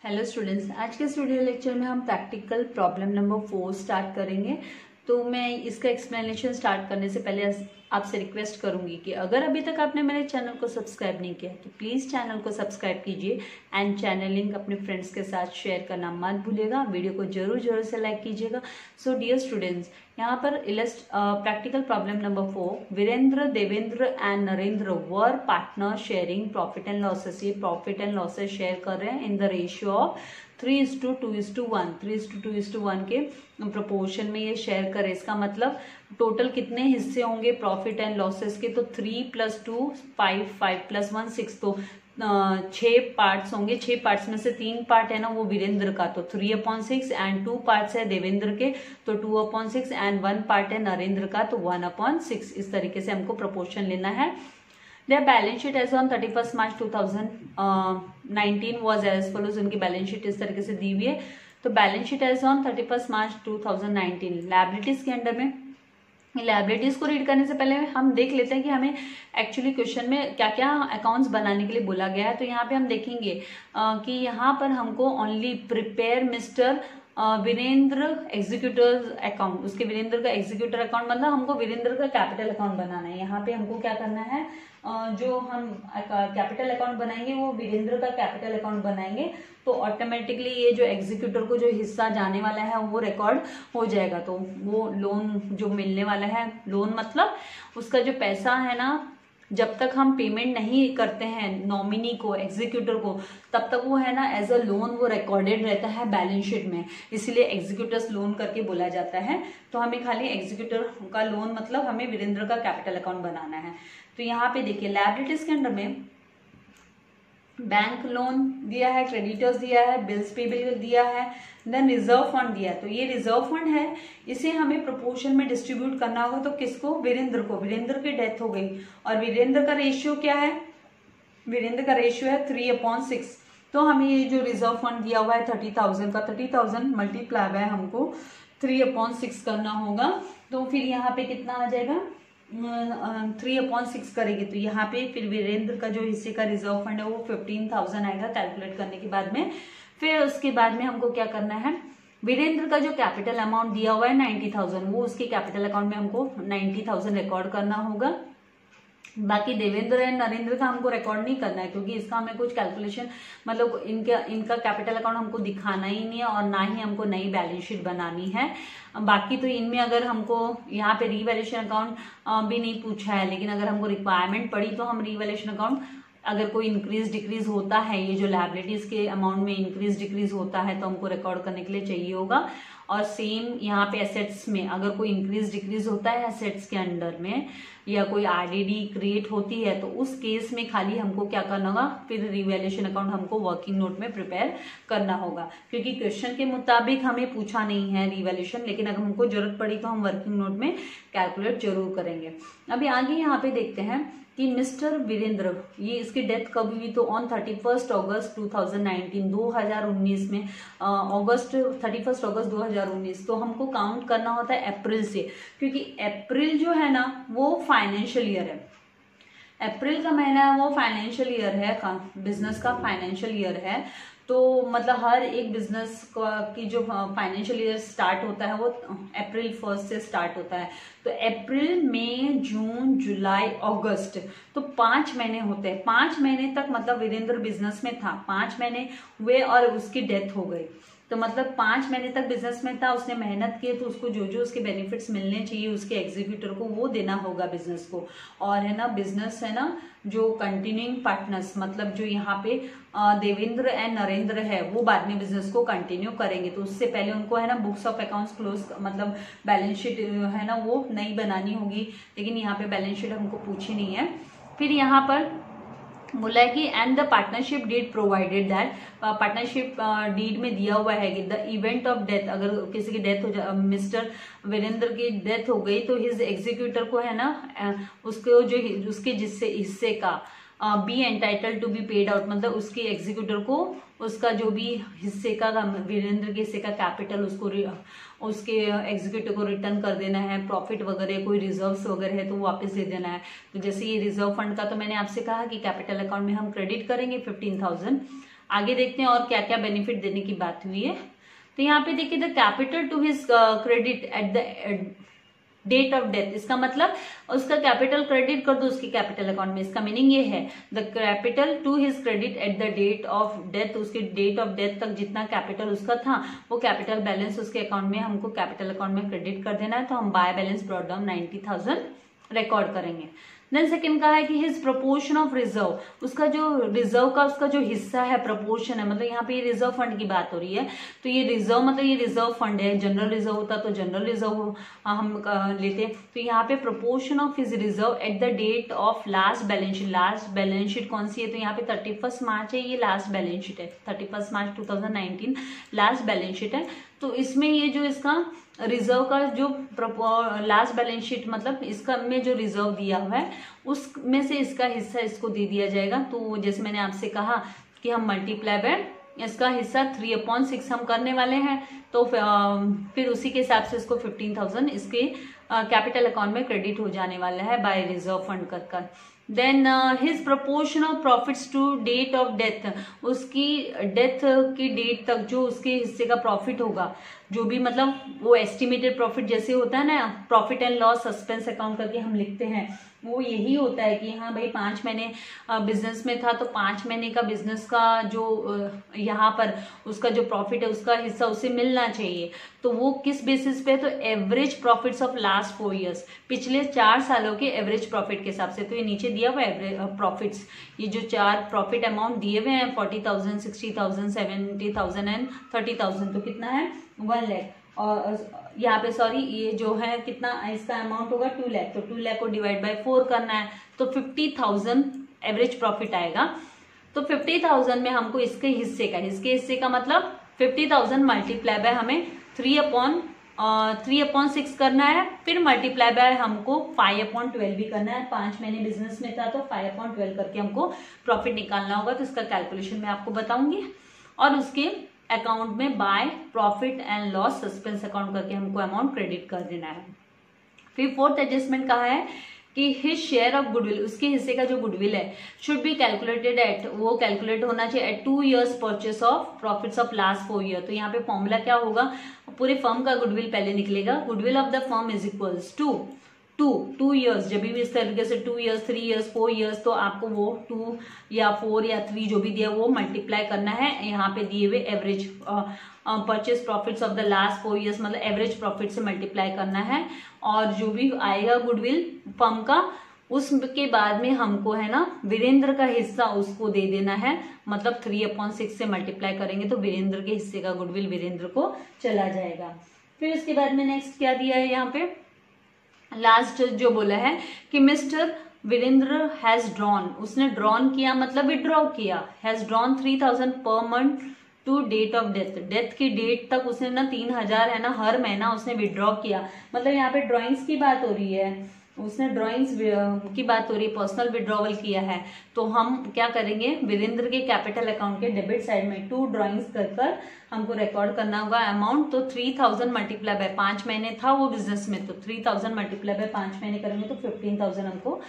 Hello students, आज के इस वीडियो लेक्चर में हम प्रैक्टिकल प्रॉब्लम नंबर 4 स्टार्ट करेंगे। तो मैं इसका एक्सप्लेनेशन स्टार्ट करने से पहले आपसे रिक्वेस्ट करूंगी कि अगर अभी तक आपने मेरे चैनल को सब्सक्राइब नहीं किया तो प्लीज़ चैनल को सब्सक्राइब कीजिए एंड चैनल लिंक अपने फ्रेंड्स के साथ शेयर करना मत भूलिएगा। वीडियो को जरूर से लाइक कीजिएगा। सो डियर स्टूडेंट्स, यहाँ पर practical problem number 4, Virendra, Devendra and Narendra were partner sharing profit and losses. ये प्रॉफिट एंड लॉसेस शेयर कर रहे हैं इन द रेशियो ऑफ 3:2:1। 3:2:1 के प्रोपोर्शन में ये शेयर करे। इसका मतलब टोटल कितने हिस्से होंगे प्रॉफिट एंड लॉसेस के? तो 3 + 2 5, 5 + 1 6, तो 6 पार्ट्स होंगे। 6 पार्ट्स में से 3 पार्ट है ना वो वीरेंद्र का, तो 3/6 एंड 2 पार्ट्स है देवेंद्र के, तो 2/6 एंड 1 पार्ट है नरेंद्र का, तो 1/6। इस तरीके से हमको प्रोपोर्शन लेना है। Their balance sheet as on 31st March 2019 was as follows। उनकी बैलेंस शीट इस तरीके से दी हुई है। तो balance sheet as on 31st March 2019 liabilities के अंडर में, लायबिलिटीज को रीड करने से पहले हम देख लेते हैं कि हमें एक्चुअली क्वेश्चन में क्या क्या अकाउंट्स बनाने के लिए बोला गया है। तो यहाँ पे हम देखेंगे कि यहाँ पर हमको only prepare mister Virendra executor account, उसके वीरेंद्र का एग्जीक्यूटर अकाउंट, मतलब हमको वीरेंद्र का कैपिटल अकाउंट बनाना है। यहाँ पे हमको क्या करना है, जो हम कैपिटल अकाउंट बनाएंगे वो वीरेंद्र का कैपिटल अकाउंट बनाएंगे, तो ऑटोमेटिकली ये जो एग्जीक्यूटर को जो हिस्सा जाने वाला है वो रिकॉर्ड हो जाएगा। तो वो लोन जो मिलने वाला है, लोन मतलब उसका जो पैसा है ना, जब तक हम पेमेंट नहीं करते हैं नॉमिनी को, एग्जीक्यूटर को, तब तक वो है ना एज अ लोन वो रिकॉर्डेड रहता है बैलेंस शीट में, इसलिए एग्जीक्यूटर्स लोन करके बोला जाता है। तो हमें खाली एग्जीक्यूटर का लोन मतलब हमें वीरेंद्र का कैपिटल अकाउंट बनाना है। तो यहाँ पे देखिए लायबिलिटीज के अंडर में बैंक लोन दिया है, क्रेडिटर्स दिया है, बिल्स पेबल दिया है, देन रिजर्व फंड दिया है। तो ये रिजर्व फंड है, इसे हमें प्रोपोर्शन में डिस्ट्रीब्यूट करना होगा। तो किसको? वीरेंद्र को। वीरेंद्र की डेथ हो गई और वीरेंद्र का रेशियो क्या है? वीरेंद्र का रेशियो है 3/6। तो हमें ये जो रिजर्व फंड दिया हुआ है 30,000 का, 30,000 मल्टीप्लाई बाय हमको 3/6 करना होगा। तो फिर यहाँ पे कितना आ जाएगा? 3/6 करेगी तो यहाँ पे फिर वीरेंद्र का जो हिस्से का रिजर्व फंड है वो 15,000 आएगा कैलकुलेट करने के बाद में। फिर उसके बाद में हमको क्या करना है, वीरेंद्र का जो कैपिटल अमाउंट दिया हुआ है 90,000, वो उसके कैपिटल अकाउंट में हमको 90,000 रिकॉर्ड करना होगा। बाकी देवेंद्र एंड नरेंद्र का हमको रिकॉर्ड नहीं करना है, क्योंकि इसका हमें कुछ कैलकुलेशन मतलब इनका कैपिटल अकाउंट हमको दिखाना ही नहीं है और ना ही हमको नई बैलेंस शीट बनानी है। बाकी तो इनमें अगर हमको यहाँ पे रीवैल्यूएशन अकाउंट भी नहीं पूछा है, लेकिन अगर हमको रिक्वायरमेंट पड़ी तो हम रीवैल्यूएशन अकाउंट, अगर कोई इंक्रीज डिक्रीज होता है, ये जो लायबिलिटीज के अमाउंट में इंक्रीज डिक्रीज होता है तो हमको रिकॉर्ड करने के लिए चाहिए होगा। और सेम यहाँ पे एसेट्स में अगर कोई इंक्रीज डिक्रीज होता है एसेट्स के अंडर में, या कोई आरडीडी क्रिएट होती है, तो उस केस में खाली हमको क्या करना होगा, फिर रिवैल्यूएशन अकाउंट हमको वर्किंग नोट में प्रिपेयर करना होगा। क्योंकि क्वेश्चन के मुताबिक हमें पूछा नहीं है रिवैल्यूएशन, लेकिन अगर हमको जरूरत पड़ी तो हम वर्किंग नोट में कैलकुलेट जरूर करेंगे। अभी आगे यहाँ पे देखते हैं कि मिस्टर वीरेंद्र, ये इसकी डेथ कब हुई? तो ऑन 31 अगस्त 2019, 2019 में, अगस्त 31 अगस्त 2019। तो हमको काउंट करना होता है अप्रैल से, क्योंकि अप्रैल जो है ना वो फाइनेंशियल ईयर है। अप्रैल का महीना है वो फाइनेंशियल ईयर है, बिजनेस का फाइनेंशियल ईयर है। तो मतलब हर एक बिजनेस की जो फाइनेंशियल ईयर स्टार्ट होता है वो अप्रैल 1 से स्टार्ट होता है। तो अप्रैल, मई, जून, जुलाई, अगस्त, तो 5 महीने होते हैं। 5 महीने तक मतलब वीरेंद्र बिजनेस में था, 5 महीने हुए और उसकी डेथ हो गई। तो मतलब 5 महीने तक बिजनेस में था, उसने मेहनत की, तो उसको जो जो उसके बेनिफिट्स मिलने चाहिए उसके एग्जीक्यूटर को वो देना होगा बिजनेस को। और है ना बिजनेस है ना जो कंटिन्यूइंग पार्टनर्स, मतलब जो यहाँ पे देवेंद्र एंड नरेंद्र है वो बाद में बिजनेस को कंटिन्यू करेंगे। तो उससे पहले उनको है ना बुक्स ऑफ अकाउंट्स क्लोज, मतलब बैलेंस शीट है ना वो नई बनानी होगी, लेकिन यहाँ पे बैलेंस शीट हमको पूछी नहीं है। फिर यहाँ पर बोला है कि and the partnership deed provided that, partnership deed में दिया हुआ है कि द इवेंट ऑफ डेथ, अगर किसी की डेथ हो जाए, मिस्टर वीरेंद्र की डेथ हो गई, तो हिज एग्जीक्यूटर को है ना उसको जो उसके जिससे हिस्से का be entitle to be paid out, मतलब उसके एग्जीक्यूटर को उसका जो भी हिस्से का वीरेंद्र के हिस्से का कैपिटल उसको उसके एग्जीक्यूटिव को रिटर्न कर देना है। प्रॉफिट वगैरह कोई रिजर्व्स वगैरह है तो वापस दे देना है। तो जैसे ये रिजर्व फंड का तो मैंने आपसे कहा कि कैपिटल अकाउंट में हम क्रेडिट करेंगे 15,000 आगे देखते हैं और क्या क्या बेनिफिट देने की बात हुई है। तो यहाँ पे देखिए the capital to his credit at the date of death, इसका मतलब उसका कैपिटल क्रेडिट कर दो उसकी कैपिटल अकाउंट में। इसका मीनिंग ये है the capital to his credit at the date of death, उसके डेट ऑफ डेथ तक जितना कैपिटल उसका था वो कैपिटल बैलेंस उसके अकाउंट में हमको कैपिटल अकाउंट में क्रेडिट कर देना है। तो हम by balance brought down 90,000 record करेंगे। देन सेकंड कहा है कि हिज प्रपोर्शन ऑफ रिजर्व, उसका जो रिजर्व का उसका जो हिस्सा है, प्रपोर्शन है, मतलब यहाँ पे ये रिजर्व फंड की बात हो रही है। तो ये रिजर्व मतलब ये रिजर्व फंड है, जनरल रिजर्व होता तो जनरल रिजर्व हम लेते। तो यहाँ पे proportion of his reserve at the date of last balance sheet. Last balance sheet कौन सी है? तो यहाँ पे 31 मार्च है, ये लास्ट बैलेंस शीट है, 31 मार्च 2019 लास्ट बैलेंस शीट है। तो इसमें ये जो इसका रिजर्व का जो लास्ट बैलेंस शीट मतलब इसका में जो रिजर्व दिया हुआ है उसमें से इसका हिस्सा इसको दे दिया जाएगा। तो जैसे मैंने आपसे कहा कि हम मल्टीप्लाई बाय इसका हिस्सा 3/6 हम करने वाले हैं। तो फिर उसी के हिसाब से इसको 15,000 इसके कैपिटल अकाउंट में क्रेडिट हो जाने वाला है बाय रिजर्व फंड कर। Then his proportion of profits to date of death, उसकी डेथ की डेट तक जो उसके हिस्से का प्रॉफिट होगा, जो भी मतलब वो एस्टिमेटेड प्रॉफिट जैसे होता है ना, profit and loss suspense account करके हम लिखते हैं, वो यही होता है कि हाँ भाई 5 महीने बिजनेस में था तो 5 महीने का बिजनेस का जो यहाँ पर उसका जो प्रॉफिट है उसका हिस्सा उसे मिलना चाहिए। तो वो किस बेसिस पे? तो average profits of last 4 years, पिछले 4 सालों के एवरेज प्रॉफिट के हिसाब से। तो ये नीचे दिया हुआ एवरेज प्रॉफिट्स, ये जो 4 प्रॉफिट अमाउंट दिए हुए हैं 40,000, 60,000, 70,000 एंड 30,000, तो कितना है 1 लाख। और यहाँ पे सॉरी ये जो है कितना इसका अमाउंट होगा 2 लाख, तो 2 लाख को डिवाइड बाय 4 करना है तो 50,000 एवरेज प्रॉफिट आएगा। तो 50,000 में हमको इसके हिस्से का मतलब 50,000 मल्टीप्लाई बाय हमें 3/6 करना है, फिर मल्टीप्लाई बाय हमको 5/12 भी करना है। 5 महीने बिजनेस में था तो 5/12 करके हमको प्रॉफिट निकालना होगा। तो इसका कैलकुलेशन मैं आपको बताऊंगी और उसके अकाउंट में by profit and loss suspense account करके हमको अमाउंट क्रेडिट कर देना है। फिर फोर्थ एडजस्टमेंट कहा है कि हिज शेयर ऑफ गुडविल, उसके हिस्से का जो गुडविल है शुड बी कैलकुलेटेड एट, वो कैलकुलेट होना चाहिए at 2 years purchase of profits of last 4 year. तो यहाँ पे फॉर्मूला क्या होगा, पूरे फर्म का गुडविल पहले निकलेगा। Goodwill of the firm is equals to 2 years, जब भी इस तरीके से 2 years, 3 years, 4 years, तो आपको वो 2 या 4 या 3 जो भी दिया वो मल्टीप्लाई करना है यहाँ पे दिए हुए average purchase profits of the last 4 years मतलब एवरेज प्रॉफिट से मल्टीप्लाई करना है। और जो भी आएगा गुडविल फर्म का उसके बाद में हमको है ना वीरेंद्र का हिस्सा उसको दे देना है, मतलब 3/6 से मल्टीप्लाई करेंगे तो वीरेंद्र के हिस्से का गुडविल वीरेंद्र को चला जाएगा। फिर उसके बाद में नेक्स्ट क्या दिया है यहाँ पे, लास्ट जो बोला है कि मिस्टर वीरेंद्र हैज ड्रॉन, उसने ड्रॉन किया मतलब विड्रॉ किया, हैज ड्रॉन 3,000 पर month to date of death, death की डेट तक उसने ना 3,000 है ना हर महीना उसने विड्रॉ किया। मतलब यहाँ पे ड्रॉइंग्स की बात हो रही है, उसने ड्राइंग्स की बात हो रही है, पर्सनल विड्रॉवल किया है। तो हम क्या करेंगे, वीरेंद्र के कैपिटल अकाउंट के डेबिट साइड में 2 ड्राइंग्स कर हमको रिकॉर्ड करना होगा अमाउंट। तो 3,000 मल्टीप्लाई बाय 5 महीने था वो बिजनेस में, तो 3,000 मल्टीप्लाई बाय 5 महीने करेंगे तो 15,000 हमको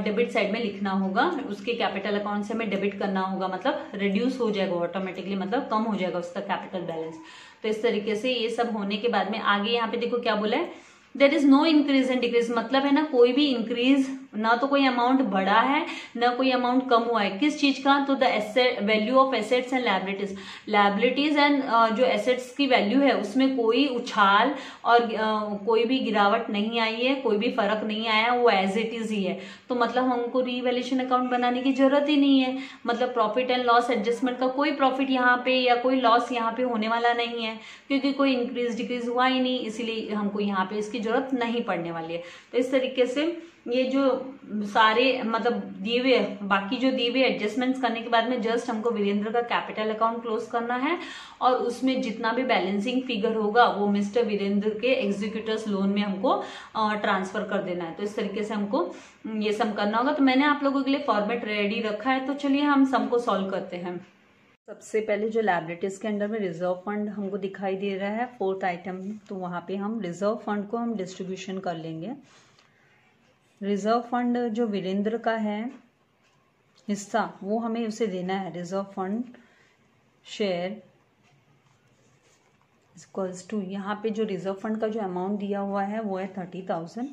डेबिट साइड में लिखना होगा, उसके कैपिटल अकाउंट से हमें डेबिट करना होगा, मतलब रिड्यूस हो जाएगा ऑटोमेटिकली, मतलब कम हो जाएगा उसका कैपिटल बैलेंस। तो इस तरीके से ये सब होने के बाद में आगे यहाँ पे देखो क्या बोला है, there is no increase and decrease, मतलब है ना कोई भी इंक्रीज, ना तो कोई अमाउंट बढ़ा है ना कोई अमाउंट कम हुआ है। किस चीज का, तो the asset value of assets and liabilities and जो एसेट्स की वैल्यू है उसमें कोई उछाल और कोई भी गिरावट नहीं आई है, कोई भी फर्क नहीं आया, वो एज इट इज ही है। तो मतलब हमको रीवैल्यूएशन अकाउंट बनाने की जरूरत ही नहीं है, मतलब प्रॉफिट एंड लॉस एडजस्टमेंट का कोई प्रॉफिट यहाँ पे या कोई लॉस यहाँ पे होने वाला नहीं है, क्योंकि कोई इंक्रीज डिक्रीज हुआ ही नहीं, इसीलिए हमको यहाँ पे इसकी जरूरत नहीं पड़ने वाली है। तो इस तरीके से ये जो सारे मतलब दिए हुए बाकी जो दिए हुए एडजस्टमेंट्स करने के बाद में जस्ट हमको वीरेंद्र का कैपिटल अकाउंट क्लोज करना है और उसमें जितना भी बैलेंसिंग फिगर होगा वो मिस्टर वीरेंद्र के एग्जीक्यूटर्स लोन में हमको ट्रांसफर कर देना है। तो इस तरीके से हमको ये सम करना होगा। तो मैंने आप लोगों के लिए फॉर्मेट रेडी रखा है, तो चलिए हम सम को सॉल्व करते हैं। सबसे पहले जो लायबिलिटीज के अंडर में रिजर्व फंड हमको दिखाई दे रहा है 4th आइटम, तो वहां पे हम रिजर्व फंड को हम डिस्ट्रीब्यूशन कर लेंगे। रिजर्व फंड जो वीरेंद्र का है हिस्सा वो हमें उसे देना है, reserve fund share equals to, यहाँ पे जो रिजर्व फंड का जो अमाउंट दिया हुआ है वो है 30,000।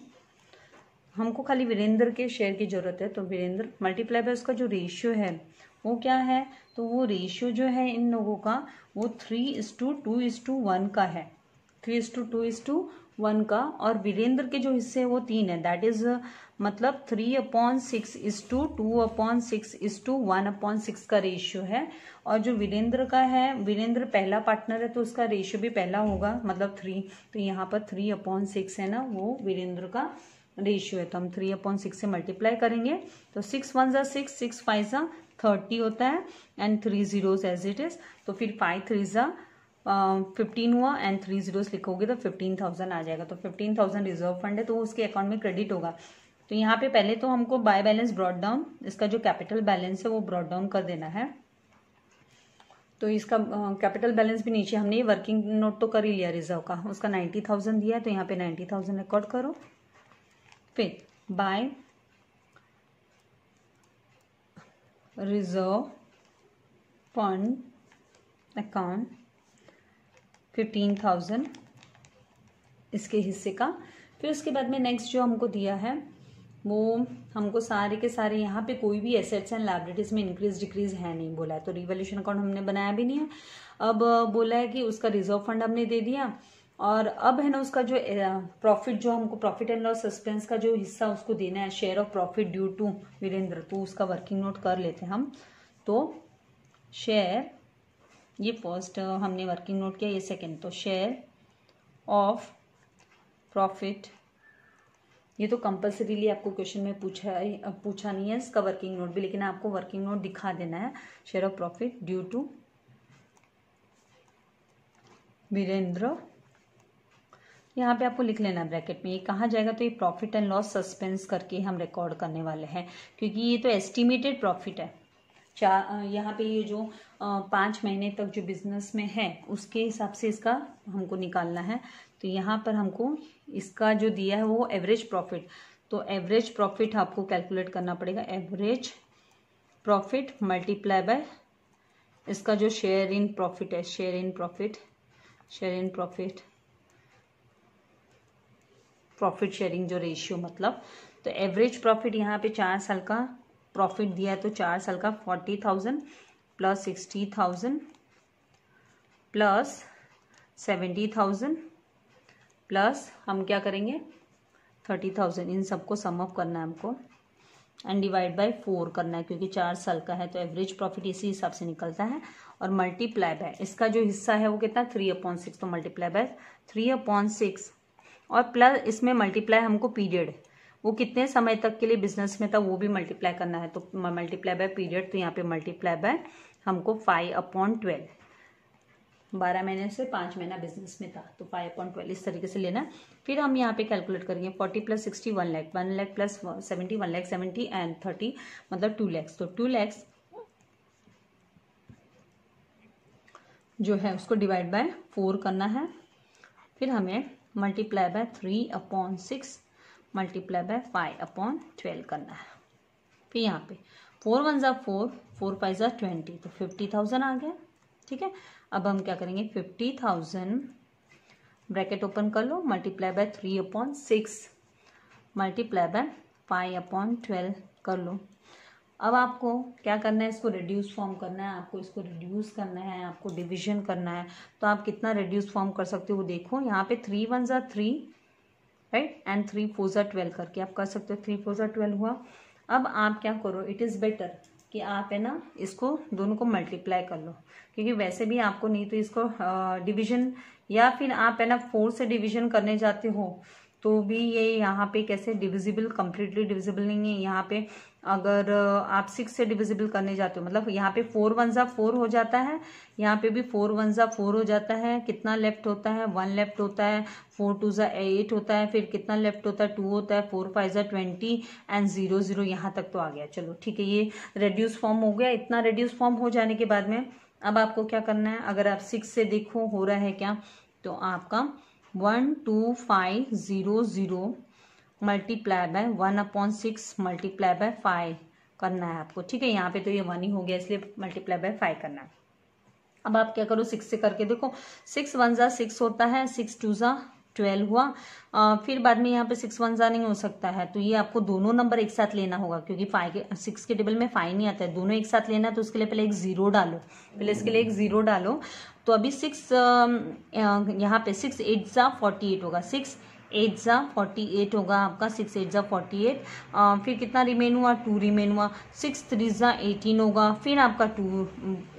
हमको खाली वीरेंद्र के शेयर की ज़रूरत है, तो वीरेंद्र मल्टीप्लाई बाय उसका जो रेशियो है वो क्या है, तो वो रेशियो जो है इन लोगों का वो 3:2:1 का है, 3:2:1 का। और वीरेंद्र के जो हिस्से वो 3 है, दैट इज मतलब 3/6:2/6:1/6 का रेशियो है। और जो वीरेंद्र का है, वीरेंद्र पहला पार्टनर है तो उसका रेशियो भी पहला होगा, मतलब 3, तो यहाँ पर 3/6 है ना, वो वीरेंद्र का रेशियो है। तो हम 3/6 से मल्टीप्लाई करेंगे तो 6 1 जा 6, 6 5 जा 30 होता है and 3 zeros as it is. तो फिर 5 3 जा 15 हुआ एंड 3 zeros लिखोगे तो 15,000 आ जाएगा। तो 15,000 रिजर्व फंड है तो उसके अकाउंट में क्रेडिट होगा। तो यहाँ पे पहले तो हमको बाय बैलेंस ब्रॉट डाउन, इसका जो कैपिटल बैलेंस है वो ब्रॉट डाउन कर देना है। तो इसका कैपिटल बैलेंस भी नीचे हमने ये वर्किंग नोट तो कर ही लिया रिजर्व का, उसका 90,000 दिया है तो यहाँ पे 90,000 रिकॉर्ड करो। फिर बाय रिजर्व फंड अकाउंट 15,000 इसके हिस्से का। फिर उसके बाद में नेक्स्ट जो हमको दिया है वो हमको सारे के सारे यहाँ पे कोई भी एसेट्स एंड लायबिलिटीज में इंक्रीज डिक्रीज है नहीं बोला है, तो रिवैल्यूएशन अकाउंट हमने बनाया भी नहीं है। अब बोला है कि उसका रिजर्व फंड हमने दे दिया, और अब है ना उसका जो प्रॉफिट, जो हमको प्रॉफिट एंड लॉस सस्पेंस का जो हिस्सा उसको देना है, share of profit due to Virendra, तो उसका वर्किंग नोट कर लेते हैं हम। तो शेयर, ये फर्स्ट हमने वर्किंग नोट किया, ये सेकंड, तो शेयर ऑफ प्रॉफिट, ये तो कंपल्सरीली आपको क्वेश्चन में पूछा नहीं है इसका वर्किंग नोट भी, लेकिन आपको वर्किंग नोट दिखा देना है। Share of profit due to Virendra, यहाँ पे आपको लिख लेना ब्रैकेट में, ये कहाँ जाएगा, तो ये प्रॉफिट एंड लॉस सस्पेंस करके हम रिकॉर्ड करने वाले हैं, क्योंकि ये तो एस्टिमेटेड प्रॉफिट है। यहाँ पे ये जो 5 महीने तक जो बिजनेस में है उसके हिसाब से इसका हमको निकालना है। तो यहाँ पर हमको इसका जो दिया है वो एवरेज प्रॉफिट, तो एवरेज प्रॉफिट आपको कैलकुलेट करना पड़ेगा। एवरेज प्रॉफिट मल्टीप्लाई बाय इसका जो शेयर इन प्रॉफिट है, share in profit profit sharing जो रेशियो, मतलब तो एवरेज प्रॉफिट यहाँ पे 4 साल का प्रॉफिट दिया है, तो 4 साल का 40,000 प्लस 60,000 प्लस 70,000 प्लस हम क्या करेंगे 30,000, इन सबको सम अप करना है हमको एंड डिवाइड बाय 4 करना है, क्योंकि 4 साल का है तो एवरेज प्रॉफिट इसी हिसाब से निकलता है। और मल्टीप्लाई बाय इसका जो हिस्सा है वो कितना 3/6, तो मल्टीप्लाई बाय 3/6 और प्लस इसमें मल्टीप्लाई हमको पीरियड, वो कितने समय तक के लिए बिजनेस में था वो भी मल्टीप्लाई करना है, तो मल्टीप्लाई बाय पीरियड, तो यहाँ पे मल्टीप्लाई बाय हमको 5/12, 12 महीने से 5 महीना बिजनेस में था तो 5/12 इस तरीके से लेना। फिर हम यहाँ पे कैलकुलेट करेंगे 40 + 60 1 लाख, 1 लाख प्लस 70 1 लाख 70 एंड 30 मतलब 2 लाख, तो 2 लाख जो है उसको डिवाइड बाय 4 करना है। फिर हमें मल्टीप्लाई बाय 3/6 मल्टीप्लाई बाय 5/12 करना है। फिर यहाँ पे 4 1 जा 4, 4 5 जा 20, तो 50,000 आ गया। ठीक है, अब हम क्या करेंगे 50,000 ब्रैकेट ओपन कर लो, मल्टीप्लाई बाय 3/6 मल्टीप्लाई बाय 5/12 कर लो। अब आपको क्या करना है, इसको रिड्यूस फॉर्म करना है, आपको इसको रिड्यूस करना है, आपको डिवीजन करना है। तो आप कितना रिड्यूस फॉर्म कर सकते हो देखो, यहाँ पे 3 1 जा 3 राइट एंड 3 4 जा 12 करके आप कर सकते हो, 3 4 जा 12 हुआ। अब आप क्या करो, इट इज़ बेटर कि आप है ना इसको दोनों को मल्टीप्लाई कर लो, क्योंकि वैसे भी आपको नहीं तो इसको डिवीजन या फिर आप है ना 4 से डिवीजन करने जाते हो तो भी ये यहाँ पे कैसे डिविजिबल, कंप्लीटली डिविजिबल नहीं है। यहाँ पे अगर आप 6 से डिविजिबल करने जाते हो, मतलब यहाँ पे 4 1 जा 4 हो जाता है, यहाँ पे भी 4 1 जा 4 हो जाता है, कितना लेफ्ट होता है 1 लेफ्ट होता है, 4 2 जा 8 होता है, फिर कितना लेफ्ट होता है 2 होता है, 4 5 जा 20 एंड 0 0 यहाँ तक तो आ गया। चलो ठीक है, ये रेड्यूस फॉर्म हो गया। इतना रेड्यूस फॉर्म हो जाने के बाद में अब आपको क्या करना है, अगर आप 6 से देखो हो रहा है क्या, तो आपका 12500 मल्टीप्लाई बाय 1/6 मल्टीप्लाई बाय 5 करना है आपको। ठीक है, यहाँ पे तो ये 1 ही हो गया इसलिए मल्टीप्लाई बाय 5 करना है। अब आप क्या करो 6 से करके देखो, 6 1 जा 6 होता है, 6 2 जा 12 हुआ। फिर बाद में यहाँ पे 6 1 जा नहीं हो सकता है, तो ये आपको दोनों नंबर एक साथ लेना होगा, क्योंकि 6 के टेबल में 5 नहीं आता है, दोनों एक साथ लेना है। तो उसके लिए पहले एक 0 डालो, पहले इसके लिए एक 0 डालो। तो अभी 6 यहाँ पे 6 8 जा 48 होगा, 6 8 जा 48 होगा आपका, 6 8 जा 48। फिर कितना रिमेन हुआ, 2 रिमेन हुआ। 6 3 जा 18 होगा, फिर आपका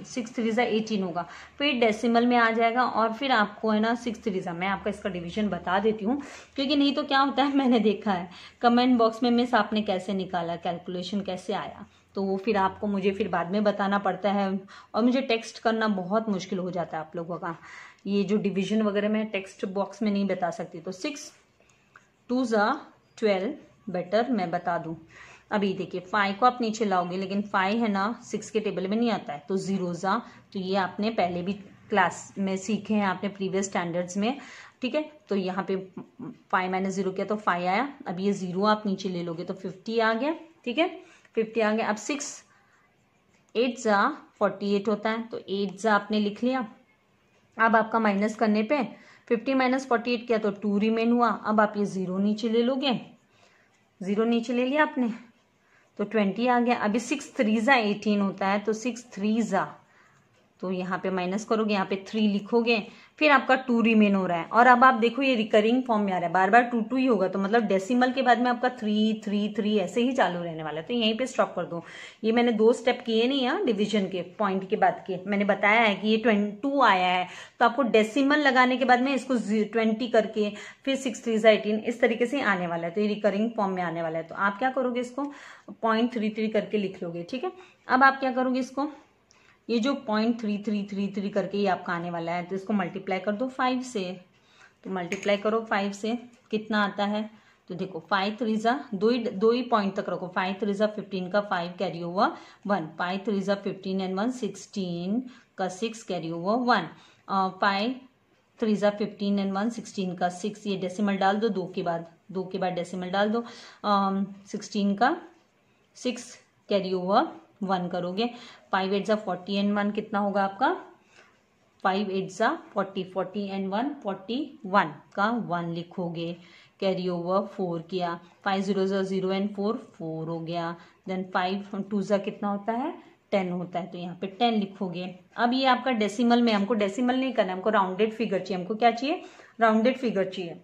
6 3 जा 18 होगा, फिर डेसिमल में आ जाएगा। और फिर आपको है ना 6 3 जा, मैं आपका इसका डिवीजन बता देती हूँ, क्योंकि नहीं तो क्या होता है, मैंने देखा है कमेंट बॉक्स में, मिस आपने कैसे निकाला, कैलकुलेशन कैसे आया, तो वो फिर आपको मुझे फिर बाद में बताना पड़ता है, और मुझे टेक्स्ट करना बहुत मुश्किल हो जाता है आप लोगों का। ये जो डिवीजन वगैरह मैं टेक्स्ट बॉक्स में नहीं बता सकती। तो 6 2 जा 12 बेटर मैं बता दूं। अभी देखिए 5 को आप नीचे लाओगे, लेकिन 5 है ना 6 के टेबल में नहीं आता है, तो 0 जा, तो ये आपने पहले भी क्लास में सीखे हैं आपने प्रीवियस स्टैंडर्ड्स में, ठीक है। तो यहाँ पे 5 - 0 किया तो 5 आया। अब ये 0 आप नीचे ले लोगे तो 50 आ गया, ठीक है, 50 आ गया। अब 6 8 जा 48 होता है, तो 8 जा आपने लिख लिया। अब आपका माइनस करने पे 50 - 48 किया तो 2 रिमेन हुआ। अब आप ये 0 नीचे ले लोगे, 0 नीचे ले लिया आपने, तो 20 आ गया। अभी 6 3 जा 18 होता है, तो 6 3 जा, तो यहाँ पे माइनस करोगे, यहाँ पे 3 लिखोगे, फिर आपका 2 रिमेन हो रहा है। और अब आप देखो ये रिकरिंग फॉर्म में आ रहा है, बार बार 2 2 ही होगा, तो मतलब डेसिमल के बाद में आपका 3 3 3 ऐसे ही चालू रहने वाला है। तो यहीं पे स्टॉप कर दो। ये मैंने 2 स्टेप किए नहीं है डिवीजन के, पॉइंट के बाद के, मैंने बताया है कि ये 22 आया है, तो आपको डेसिमल लगाने के बाद में इसको 20 करके फिर 6 3 जा 18 इस तरीके से आने वाला है। तो ये रिकरिंग फॉर्म में आने वाला है। तो आप क्या करोगे, इसको 0.33 करके लिख लोगे, ठीक है। अब आप क्या करोगे, इसको ये जो 0.3333 करके ये आपका आने वाला है, तो इसको मल्टीप्लाई कर दो 5 से। तो मल्टीप्लाई करो 5 से, कितना आता है, तो देखो 5 3 जा, दो ही पॉइंट तक रखो, 5 3 जा 15 का 5 कैरी हुआ 1, 5 3 जा 15 एंड 1 16 का 6 कैरी हुआ 1, 5 3 जा 15 एंड 1 16 का 6, ये डेसिमल डाल दो, 2 के बाद डेसिमल डाल दो, 16 का 6 कैरी हुआ 1 करोगे। 5 8 जा 40 एंड 1 कितना होगा आपका, 5 8 जा 40 40 एंड 1 41 का 1 लिखोगे, कैरी ओवर 4 किया। 5 0 जा 0 एंड 4 4 हो गया। देन 5 2 जा कितना होता है 10 होता है, तो यहाँ पे 10 लिखोगे। अब ये आपका डेसिमल में, हमको डेसिमल नहीं करना, हमको राउंडेड फिगर चाहिए। हमको क्या चाहिए, राउंडेड फिगर चाहिए।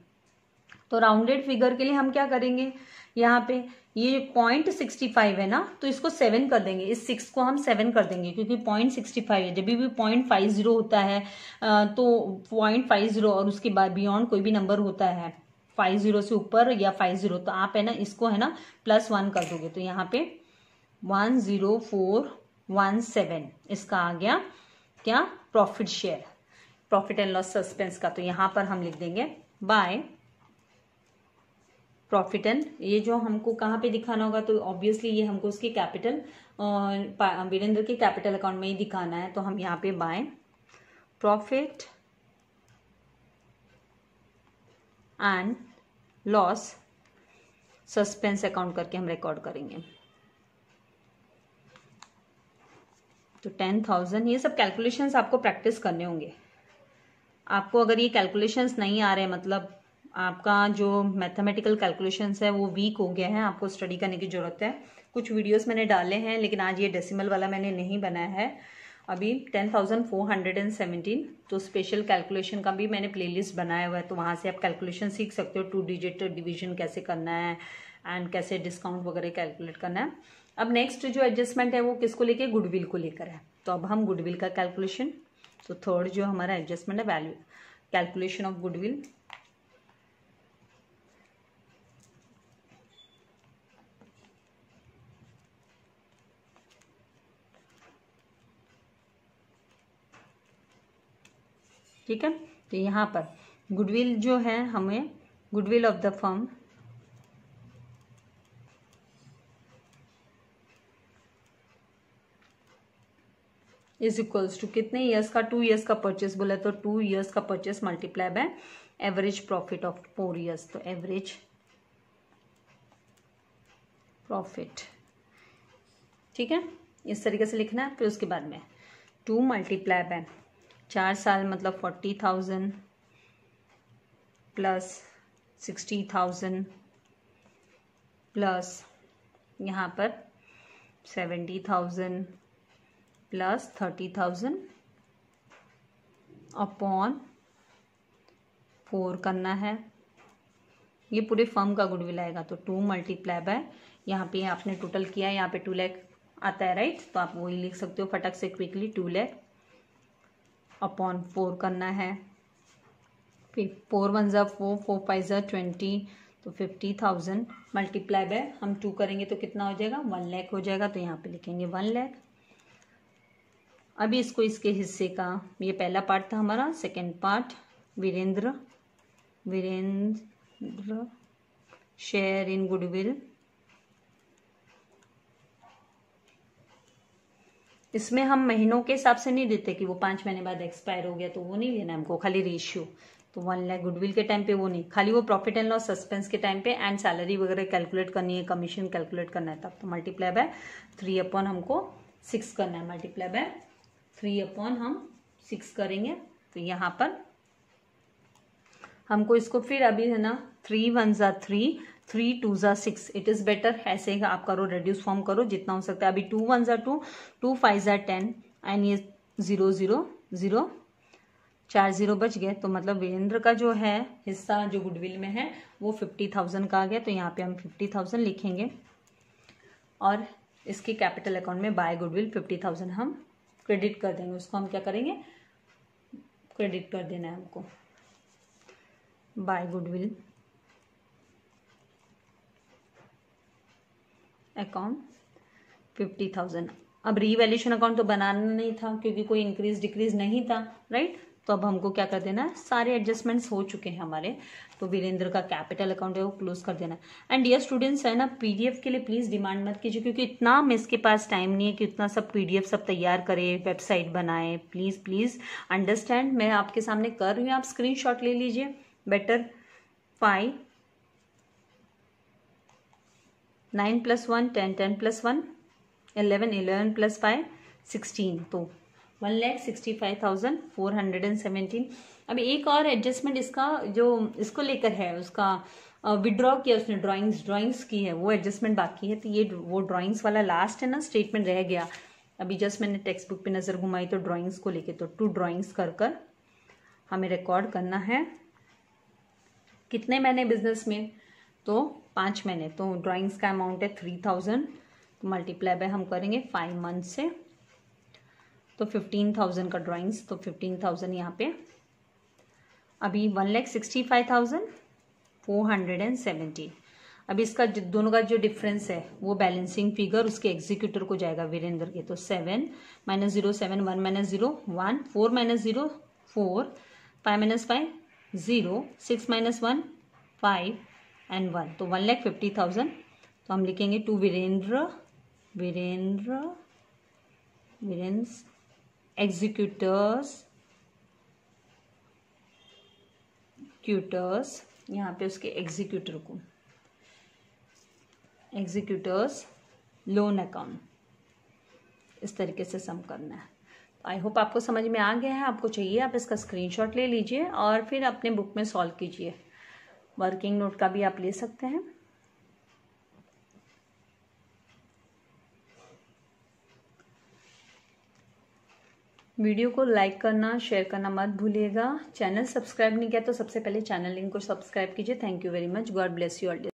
तो राउंडेड फिगर के लिए हम क्या करेंगे, यहाँ पे ये 0.65 है ना, तो इसको 7 कर देंगे, इस 6 को हम 7 कर देंगे, क्योंकि 0.65 है। जब भी 0.50 होता है तो 0.50 और उसके बाद बियॉन्ड कोई भी नंबर होता है 50 से ऊपर या 50, तो आप है ना इसको है ना +1 कर दोगे। तो यहाँ पे 10417 इसका आ गया क्या, profit share, profit and loss suspense का। तो यहाँ पर हम लिख देंगे बाय प्रॉफिट एंड, ये जो हमको कहाँ पे दिखाना होगा, तो ऑब्वियसली ये हमको उसके कैपिटल वीरेंद्र के कैपिटल अकाउंट में ही दिखाना है। तो हम यहाँ पे by profit and loss suspense account करके हम रिकॉर्ड करेंगे। तो 10,000, ये सब कैलकुलेशंस आपको प्रैक्टिस करने होंगे। आपको अगर ये कैलकुलेशंस नहीं आ रहे, मतलब आपका जो मैथमेटिकल कैलकुलेशंस है वो वीक हो गया है, आपको स्टडी करने की जरूरत है। कुछ वीडियोस मैंने डाले हैं, लेकिन आज ये डेसिमल वाला मैंने नहीं बनाया है अभी। 10,417, तो स्पेशल कैलकुलेशन का भी मैंने प्लेलिस्ट बनाया हुआ है, तो वहाँ से आप कैलकुलेशन सीख सकते हो। 2 डिजिट डिवीजन कैसे करना है एंड कैसे डिस्काउंट वगैरह कैलकुलेट करना है। अब नेक्स्ट जो एडजस्टमेंट है वो किसको लेके, गुडविल को लेकर है। तो अब हम गुडविल का कैलकुलेशन, तो थर्ड जो हमारा एडजस्टमेंट है, वैल्यू कैलकुलेशन ऑफ गुडविल। ठीक है, तो यहाँ पर गुडविल जो है, हमें goodwill of the firm is equals to कितने ईयर्स का, 2 ईयर्स का परचेस बोला, तो 2 ईयर्स का purchase multiply by average profit of 4 years. तो एवरेज प्रॉफिट, ठीक है, इस तरीके से लिखना है। फिर उसके बाद में 2 मल्टीप्लाई बाय 4 साल मतलब 40,000 प्लस 60,000 प्लस यहाँ पर 70,000 प्लस 30,000 अपॉन 4 करना है। ये पूरे फर्म का गुडविल आएगा, तो 2 मल्टीप्लाई बाय, यहाँ पे आपने टोटल किया है, यहाँ पे 2 लाख आता है राइट, तो आप वही लिख सकते हो फटक से क्विकली, 2 लाख अपॉन 4 करना है। फिर 4 1 ज़ा 4, 4 5 ज़ा 20, तो 50,000 मल्टीप्लाई बाय हम 2 करेंगे तो कितना हो जाएगा, 1 लाख हो जाएगा, तो यहाँ पे लिखेंगे 1 लाख। अभी इसको इसके हिस्से का, ये पहला पार्ट था हमारा, second part Virendra share in goodwill. इसमें हम महीनों के हिसाब से नहीं देते कि वो 5 महीने बाद एक्सपायर हो गया, तो वो नहीं लेना हमको, खाली रेशियो। तो 1 लाख गुडविल के टाइम पे वो नहीं, खाली वो प्रॉफिट एंड लॉस सस्पेंस के टाइम पे एंड सैलरी वगैरह कैलकुलेट करनी है, कमीशन कैलकुलेट करना है तब। तो मल्टीप्लाई बाय 3 अपॉन हमको 6 करना है, मल्टीप्लाई बाय 3 अपॉन हम 6 करेंगे। तो यहाँ पर हमको इसको फिर अभी है ना 3 1 ज़ा 3, 3 2 ज़ा 6, इट इज़ बेटर, ऐसे ही आप करो, रेड्यूस फॉर्म करो जितना हो सकता है। अभी 2 1 ज़ा 2, 2 5 ज़ा 10 एंड ये 0 0 0, 4 0 बच गए, तो मतलब वीरेंद्र का जो है हिस्सा जो गुडविल में है वो 50,000 का आ गया, तो यहाँ पे हम 50,000 लिखेंगे और इसके कैपिटल अकाउंट में बाय गुडविल 50,000 हम क्रेडिट कर देंगे। उसको हम क्या करेंगे, क्रेडिट कर देना है हमको, बाय गुडविल अकाउंट 50,000। अब रीवैल्यूएशन अकाउंट तो बनाना नहीं था क्योंकि कोई इंक्रीज डिक्रीज नहीं था राइट, तो अब हमको क्या कर देना है, सारे एडजस्टमेंट्स हो चुके हैं हमारे, तो वीरेंद्र का कैपिटल अकाउंट है वो क्लोज कर देना है। एंड डियर स्टूडेंट्स है ना, पीडीएफ के लिए प्लीज डिमांड मत कीजिए क्योंकि इतना मिस के पास टाइम नहीं है कि उतना सब पीडीएफ सब तैयार करे, वेबसाइट बनाए। प्लीज प्लीज अंडरस्टैंड, मैं आपके सामने कर रही हूँ, आप स्क्रीनशॉट ले लीजिए बेटर। 5 9 + 1 10, 10 + 1 11, 11 + 5 16, तो 1,65,417। अब एक और एडजस्टमेंट इसका जो इसको लेकर है, उसका विड्रॉ किया उसने, ड्राइंग्स की है, वो एडजस्टमेंट बाकी है, तो ये वो ड्राइंग्स वाला लास्ट है ना स्टेटमेंट रह गया। अभी जस्ट मैंने टेक्स्ट बुक पे नज़र घुमाई तो ड्राइंग्स को लेके, तो 2 ड्राइंग्स कर हमें रिकॉर्ड करना है। कितने महीने बिजनेस में, तो 5 महीने, तो ड्राइंग्स का अमाउंट है 3,000, तो मल्टीप्लाई बाय हम करेंगे 5 मंथ से, तो 15,000 का ड्राइंग्स, तो 15,000 यहाँ पे। अभी 1,65,470। अभी इसका दोनों का जो डिफरेंस है वो बैलेंसिंग फिगर उसके एग्जीक्यूटर को जाएगा वीरेंद्र के, तो 7 - 0 7, 1 - 0 1, 4 - 0 4, 5 - 5 0, 6 - 1 5 एंड 1, तो 1,50,000। तो हम लिखेंगे टू वीरेंद्र एग्जीक्यूटर्स यहाँ पे उसके एग्जीक्यूटर्स लोन अकाउंट, इस तरीके से सम करना है। आई होप आपको समझ में आ गया है। आपको चाहिए आप इसका स्क्रीनशॉट ले लीजिए और फिर अपने बुक में सॉल्व कीजिए। वर्किंग नोट का भी आप ले सकते हैं। वीडियो को लाइक करना, शेयर करना मत भूलिएगा। चैनल सब्सक्राइब नहीं किया तो सबसे पहले चैनल लिंक को सब्सक्राइब कीजिए। Thank you very much. God bless you all.